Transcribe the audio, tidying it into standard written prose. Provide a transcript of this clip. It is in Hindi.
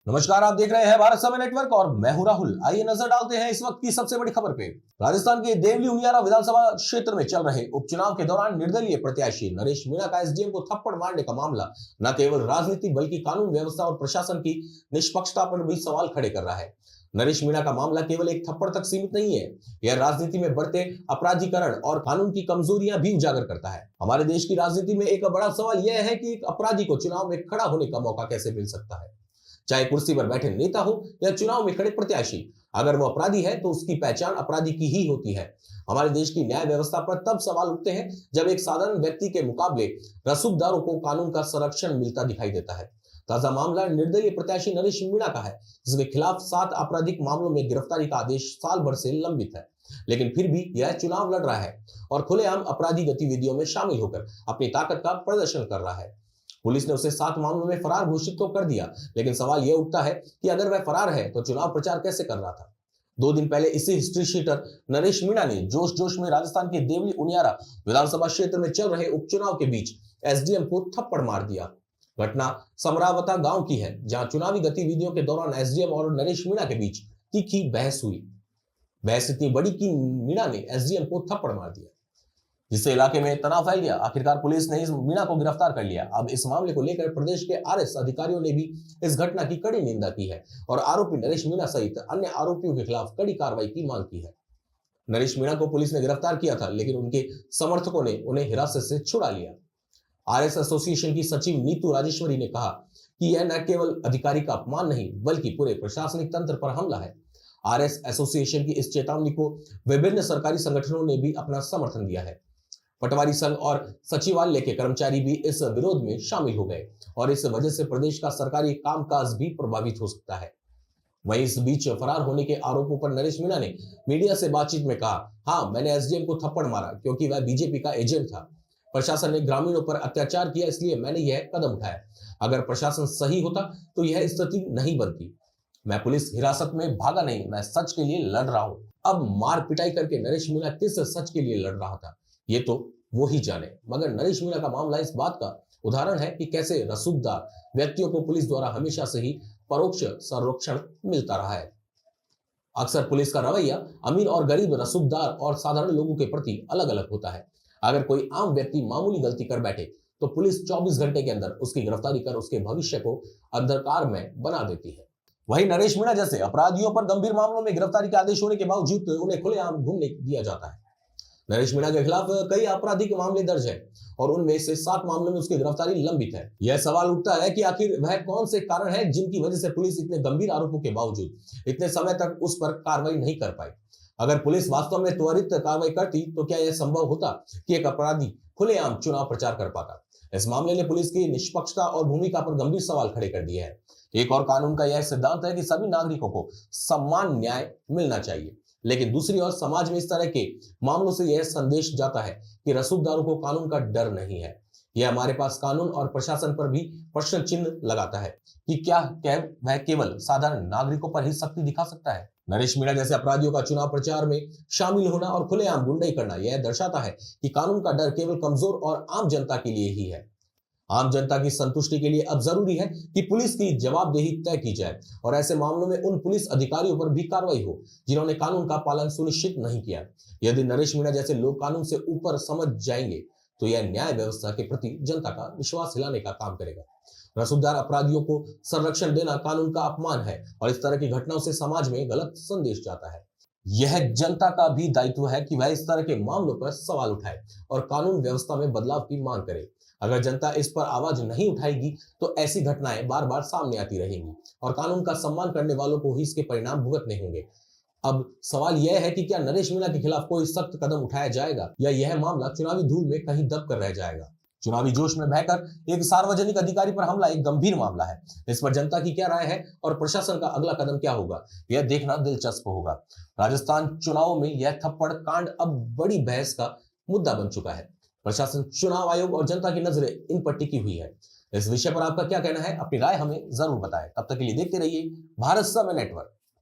नमस्कार, आप देख रहे हैं भारत समय नेटवर्क और मैं हूं राहुल। आइए नजर डालते हैं इस वक्त की सबसे बड़ी खबर पे। राजस्थान के देवली उनियारा विधानसभा क्षेत्र में चल रहे उपचुनाव के दौरान निर्दलीय प्रत्याशी नरेश मीणा का एसडीएम को थप्पड़ मारने का मामला न केवल राजनीति बल्कि कानून व्यवस्था और प्रशासन की निष्पक्षता पर भी सवाल खड़े कर रहा है। नरेश मीणा का मामला केवल एक थप्पड़ तक सीमित नहीं है, यह राजनीति में बढ़ते अपराधीकरण और कानून की कमजोरियां भी उजागर करता है। हमारे देश की राजनीति में एक बड़ा सवाल यह है कि एक अपराधी को चुनाव में खड़ा होने का मौका कैसे मिल सकता है, चाहे कुर्सी पर बैठे नेता हो या चुनाव में खड़े प्रत्याशी। अगर वो अपराधी है तो उसकी पहचान अपराधी की ही होती है। हमारे देश की न्याय व्यवस्था पर तब सवाल उठते हैं जब एक साधारण व्यक्ति के मुकाबले रसूखदारों को कानून का संरक्षण मिलता दिखाई देता है। ताजा मामला निर्दलीय प्रत्याशी नरेश मीणा का है, जिसके खिलाफ 7 आपराधिक मामलों में गिरफ्तारी का आदेश साल भर से लंबित है, लेकिन फिर भी यह चुनाव लड़ रहा है और खुलेआम अपराधी गतिविधियों में शामिल होकर अपनी ताकत का प्रदर्शन कर रहा है। पुलिस ने उसे 7 मामलों में फरार घोषित तो कर दिया, लेकिन सवाल यह उठता है कि अगर वह फरार है तो चुनाव प्रचार कैसे कर रहा था। 2 दिन पहले इसी हिस्ट्री शीटर नरेश मीणा ने जोश जोश में राजस्थान के देवली उनियारा विधानसभा क्षेत्र में चल रहे उपचुनाव के बीच एसडीएम को थप्पड़ मार दिया। घटना समरावता गांव की है, जहां चुनावी गतिविधियों के दौरान एसडीएम और नरेश मीणा के बीच तीखी बहस हुई। बहस इतनी बड़ी कि मीणा ने एसडीएम को थप्पड़ मार दिया, जिससे इलाके में तनाव फैल गया। आखिरकार पुलिस ने इस मीणा को गिरफ्तार कर लिया। अब इस मामले को लेकर प्रदेश के आरएस अधिकारियों ने भी इस घटना की कड़ी निंदा की है और आरोपी नरेश मीणा सहित अन्य आरोपियों के खिलाफ कड़ी कार्रवाई की मांग की है। नरेश मीणा को पुलिस ने गिरफ्तार किया था, लेकिन उनके समर्थकों ने उन्हें हिरासत से छुड़ा लिया। आरएस एसोसिएशन की सचिव नीतू राजेश्वरी ने कहा कि यह न केवल अधिकारी का अपमान नहीं बल्कि पूरे प्रशासनिक तंत्र पर हमला है। आरएस एसोसिएशन की इस चेतावनी को विभिन्न सरकारी संगठनों ने भी अपना समर्थन दिया है। पटवारी संघ और सचिवालय के कर्मचारी भी इस विरोध में शामिल हो गए और इस वजह से प्रदेश का सरकारी कामकाज भी प्रभावित हो सकता है। वहीं इस बीच फरार होने के आरोपों पर नरेश मीणा ने मीडिया से बातचीत में कहा, हाँ, मैंने एसडीएम को थप्पड़ मारा क्योंकि वह बीजेपी का एजेंट था। प्रशासन ने ग्रामीणों पर अत्याचार किया, इसलिए मैंने यह कदम उठाया। अगर प्रशासन सही होता तो यह स्थिति नहीं बनती। मैं पुलिस हिरासत में भागा नहीं, मैं सच के लिए लड़ रहा हूं। अब मार पिटाई करके नरेश मीणा किस सच के लिए लड़ रहा था, ये तो वो ही जाने। मगर नरेश मीणा का मामला इस बात का उदाहरण है कि कैसे रसूखदार व्यक्तियों को पुलिस द्वारा हमेशा से ही परोक्ष संरक्षण मिलता रहा है। अक्सर पुलिस का रवैया अमीर और गरीब, रसूखदार और साधारण लोगों के प्रति अलग अलग होता है। अगर कोई आम व्यक्ति मामूली गलती कर बैठे तो पुलिस 24 घंटे के अंदर उसकी गिरफ्तारी कर उसके भविष्य को अंधकार में बना देती है। वहीं नरेश मीणा जैसे अपराधियों पर गंभीर मामलों में गिरफ्तारी के आदेश होने के बावजूद उन्हें खुलेआम घूमने दिया जाता है। नरेश मीणा के खिलाफ कई आपराधिक मामले दर्ज हैं और उनमें से 7 मामलों में उसकी गिरफ्तारी लंबित है। यह सवाल उठता है कि आखिर वह कौन से कारण हैं जिनकी वजह से पुलिस इतने गंभीर आरोपों के बावजूद इतने समय तक उस पर कार्रवाई नहीं कर पाई। अगर पुलिस वास्तव में त्वरित कार्रवाई करती तो क्या यह संभव होता कि एक अपराधी खुलेआम चुनाव प्रचार कर पाता। इस मामले ने पुलिस की निष्पक्षता और भूमिका पर गंभीर सवाल खड़े कर दिए हैं। एक और कानून का यह सिद्धांत है कि सभी नागरिकों को समान न्याय मिलना चाहिए, लेकिन दूसरी ओर समाज में इस तरह के मामलों से यह संदेश जाता है कि रसूखदारों को कानून का डर नहीं है। यह हमारे पास कानून और प्रशासन पर भी प्रश्न चिन्ह लगाता है कि क्या वह केवल साधारण नागरिकों पर ही शक्ति दिखा सकता है। नरेश मीणा जैसे अपराधियों का चुनाव प्रचार में शामिल होना और खुलेआम गुंडाई करना यह दर्शाता है कि कानून का डर केवल कमजोर और आम जनता के लिए ही है। आम जनता की संतुष्टि के लिए अब जरूरी है कि पुलिस की जवाबदेही तय की जाए और ऐसे मामलों में उन पुलिस अधिकारियों पर भी कार्रवाई हो जिन्होंने कानून का पालन सुनिश्चित नहीं किया। यदि नरेश मीणा जैसे लोग कानून से ऊपर समझ जाएंगे तो यह न्याय व्यवस्था के प्रति जनता का विश्वास हिलाने का काम करेगा। रसूखदार अपराधियों को संरक्षण देना कानून का अपमान है और इस तरह की घटनाओं से समाज में गलत संदेश जाता है। यह जनता का भी दायित्व है कि वह इस तरह के मामलों पर सवाल उठाए और कानून व्यवस्था में बदलाव की मांग करे। अगर जनता इस पर आवाज नहीं उठाएगी तो ऐसी घटनाएं बार बार सामने आती रहेंगी और कानून का सम्मान करने वालों को ही इसके परिणाम भुगतने होंगे। अब सवाल यह है कि क्या नरेश मीणा के खिलाफ कोई सख्त कदम उठाया जाएगा या यह मामला चुनावी धूल में कहीं दब कर रह जाएगा। चुनावी जोश में बहकर एक सार्वजनिक अधिकारी पर हमला एक गंभीर मामला है। इस पर जनता की क्या राय है और प्रशासन का अगला कदम क्या होगा, यह देखना दिलचस्प होगा। राजस्थान चुनावों में यह थप्पड़ कांड अब बड़ी बहस का मुद्दा बन चुका है। प्रशासन, चुनाव आयोग और जनता की नजरें इन पर टिकी हुई है। इस विषय पर आपका क्या कहना है, अपनी राय हमें जरूर बताएं। तब तक के लिए देखते रहिए भारत समय नेटवर्क।